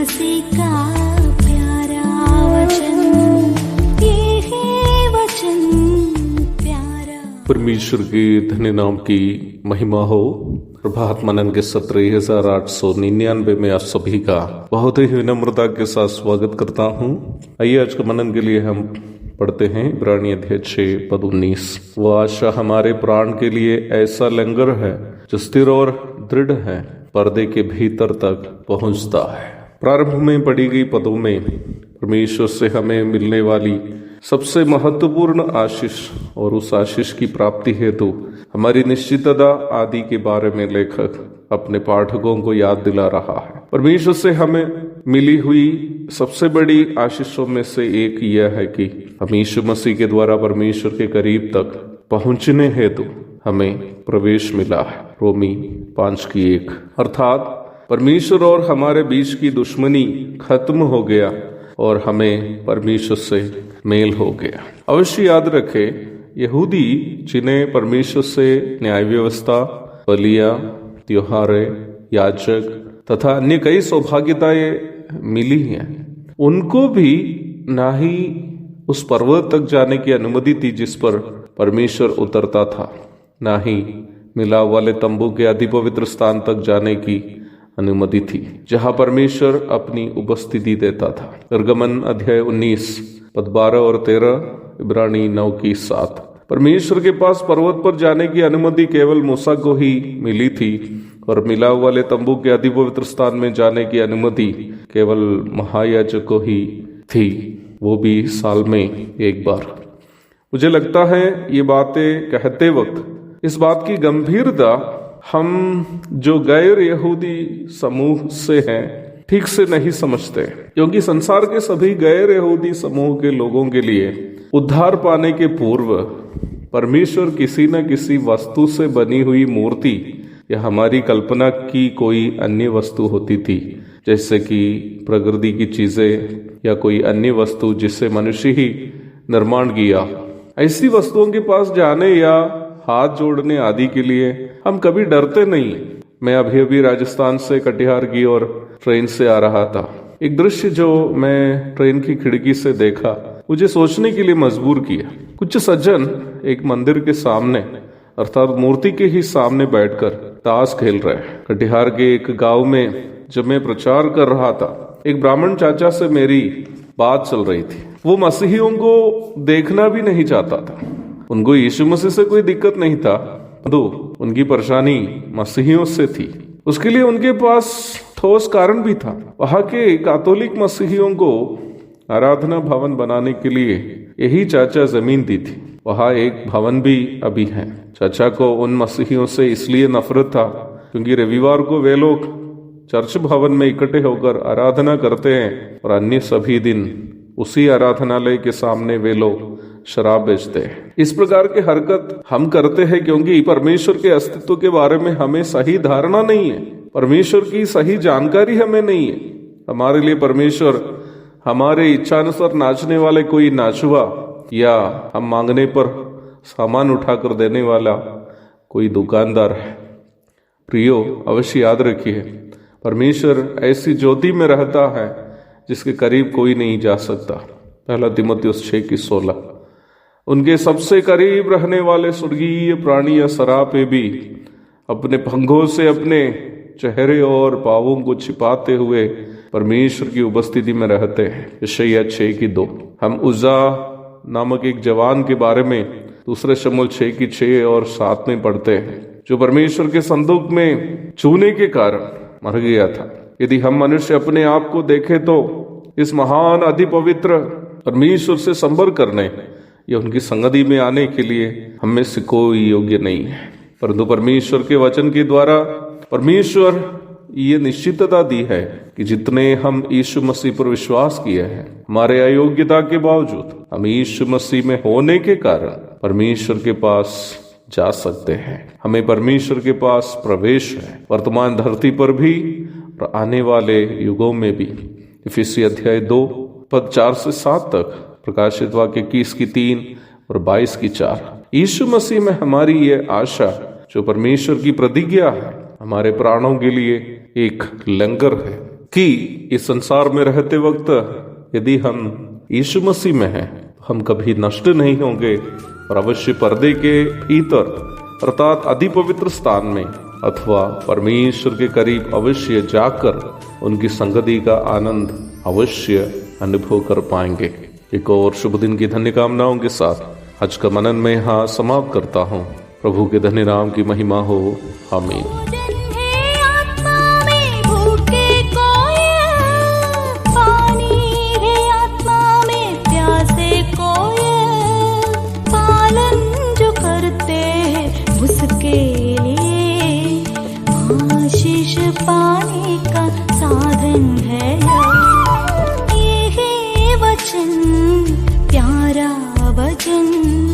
मसीह का प्यारा वचन, ये है वचन प्यारा। परमेश्वर के धन्य नाम की महिमा हो। प्रभात मनन के 17,899 में आप सभी का बहुत ही विनम्रता के साथ स्वागत करता हूँ। आइए आज के मनन के लिए हम पढ़ते हैं इब्रानी अध्याय 6:19। वो आशा हमारे प्राण के लिए ऐसा लंगर है जो स्थिर और दृढ़ है, पर्दे के भीतर तक पहुंचता है। प्रारंभ में पढ़ी गई पदों में परमेश्वर से हमें मिलने वाली सबसे महत्वपूर्ण आशीष और उस आशीष की प्राप्ति हेतु हमारी निश्चितता आदि के बारे में लेखक अपने पाठकों को याद दिला रहा है। परमेश्वर से हमें मिली हुई सबसे बड़ी आशीषों में से एक यह है कि हम यीशु मसीह के द्वारा परमेश्वर के करीब तक पहुंचने हेतु हमें प्रवेश मिला है। रोमी 5:1 अर्थात परमेश्वर और हमारे बीच की दुश्मनी खत्म हो गया और हमें परमेश्वर से मेल हो गया। अवश्य याद रखें, यहूदी जिन्हें परमेश्वर से न्याय व्यवस्था, बलियां, त्योहारें, याजक तथा अन्य कई सौभाग्यताएं मिली हैं, उनको भी ना ही उस पर्वत तक जाने की अनुमति थी जिस पर परमेश्वर उतरता था, ना ही मिलाप वाले तंबू के अति पवित्र स्थान तक जाने की अनुमति थी जहां परमेश्वर अपनी उपस्थिति देता था। निर्गमन अध्याय 19:12 और 13, इब्रानी 9:7। परमेश्वर के पास पर्वत पर जाने की अनुमति केवल मूसा को ही मिली थी और मिलाप वाले तंबू के अति पवित्र स्थान में जाने की अनुमति केवल महायाजक को ही थी, वो भी साल में एक बार। मुझे लगता है ये बातें कहते वक्त इस बात की गंभीरता हम जो गैर यहूदी समूह से हैं ठीक से नहीं समझते, क्योंकि संसार के सभी गैर यहूदी समूह के लोगों के लिए उद्धार पाने के पूर्व परमेश्वर किसी न किसी वस्तु से बनी हुई मूर्ति या हमारी कल्पना की कोई अन्य वस्तु होती थी, जैसे कि प्रकृति की चीजें या कोई अन्य वस्तु जिससे मनुष्य ही निर्माण किया। ऐसी वस्तुओं के पास जाने या हाथ जोड़ने आदि के लिए हम कभी डरते नहीं। मैं अभी राजस्थान से कटिहार की ओर ट्रेन से आ रहा था। एक दृश्य जो मैं ट्रेन की खिड़की से देखा मुझे सोचने के लिए मजबूर किया। कुछ सज्जन एक मंदिर के सामने अर्थात मूर्ति के ही सामने बैठकर ताश खेल रहे। कटिहार के एक गांव में जब मैं प्रचार कर रहा था, एक ब्राह्मण चाचा से मेरी बात चल रही थी। वो मसीहियों को देखना भी नहीं चाहता था। उनको यीशु मसीह से कोई दिक्कत नहीं था, तो उनकी परेशानी मसीहियों से थी। उसके लिए उनके पास ठोस कारण भी था। वहां के कैथोलिक मसीहियों को आराधना भवन बनाने के लिए यही चाचा जमीन दी थी। वहां एक भवन भी अभी है। चाचा को उन मसीहियों से इसलिए नफरत था क्योंकि रविवार को वे लोग चर्च भवन में इकट्ठे होकर आराधना करते हैं और अन्य सभी दिन उसी आराधनालय के सामने वे लोग शराब बेचते हैं। इस प्रकार की हरकत हम करते हैं क्योंकि परमेश्वर के अस्तित्व के बारे में हमें सही धारणा नहीं है, परमेश्वर की सही जानकारी हमें नहीं है। हमारे लिए परमेश्वर हमारे इच्छानुसार नाचने वाले कोई नाचुआ या हम मांगने पर सामान उठाकर देने वाला कोई दुकानदार है। प्रियो, अवश्य याद रखिए, परमेश्वर ऐसी ज्योति में रहता है जिसके करीब कोई नहीं जा सकता। 1 तीमुथियुस 6:16। उनके सबसे करीब रहने वाले स्वर्गीय प्राणी या सरापे भी अपने पंखों से अपने चेहरे और पांवों को छिपाते हुए परमेश्वर की उपस्थिति में रहते हैं। यशायाह 6:2। हम उज्जा नामक एक जवान के बारे में 2 शमूएल 6:6 और 7 में पढ़ते हैं, जो परमेश्वर के संदूक में छूने के कारण मर गया था। यदि हम मनुष्य अपने आप को देखें तो इस महान अति पवित्र परमेश्वर से संपर्क करने या उनकी संगति में आने के लिए हम में से कोई योग्य नहीं है, परंतु परमेश्वर के वचन के द्वारा परमेश्वर ये निश्चितता दी है कि जितने हम यीशु मसीह पर विश्वास किए हैं, हमारे अयोग्यता के बावजूद हम यीशु मसीह में होने के कारण परमेश्वर के पास जा सकते हैं। हमें परमेश्वर के पास प्रवेश है, वर्तमान धरती पर भी और आने वाले युगों में भी। इफिसी अध्याय 2:4-7 तक, प्रकाशित वाक्य 21:3 और 22:4। यीशु मसीह में हमारी ये आशा जो परमेश्वर की प्रतिज्ञा है, हमारे प्राणों के लिए एक लंगर है, कि इस संसार में रहते वक्त यदि हम यीशु मसीह में हैं तो हम कभी नष्ट नहीं होंगे और अवश्य पर्दे के भीतर अर्थात अति पवित्र स्थान में अथवा परमेश्वर के करीब अवश्य जाकर उनकी संगति का आनंद अवश्य अनुभव कर पाएंगे। एक और शुभ दिन की धन्य कामनाओं के साथ आज का मनन में यहाँ समाप्त करता हूँ। प्रभु के धन्य नाम की महिमा हो। आमीन। पाने का साधन है ये है वचन, प्यारा वचन।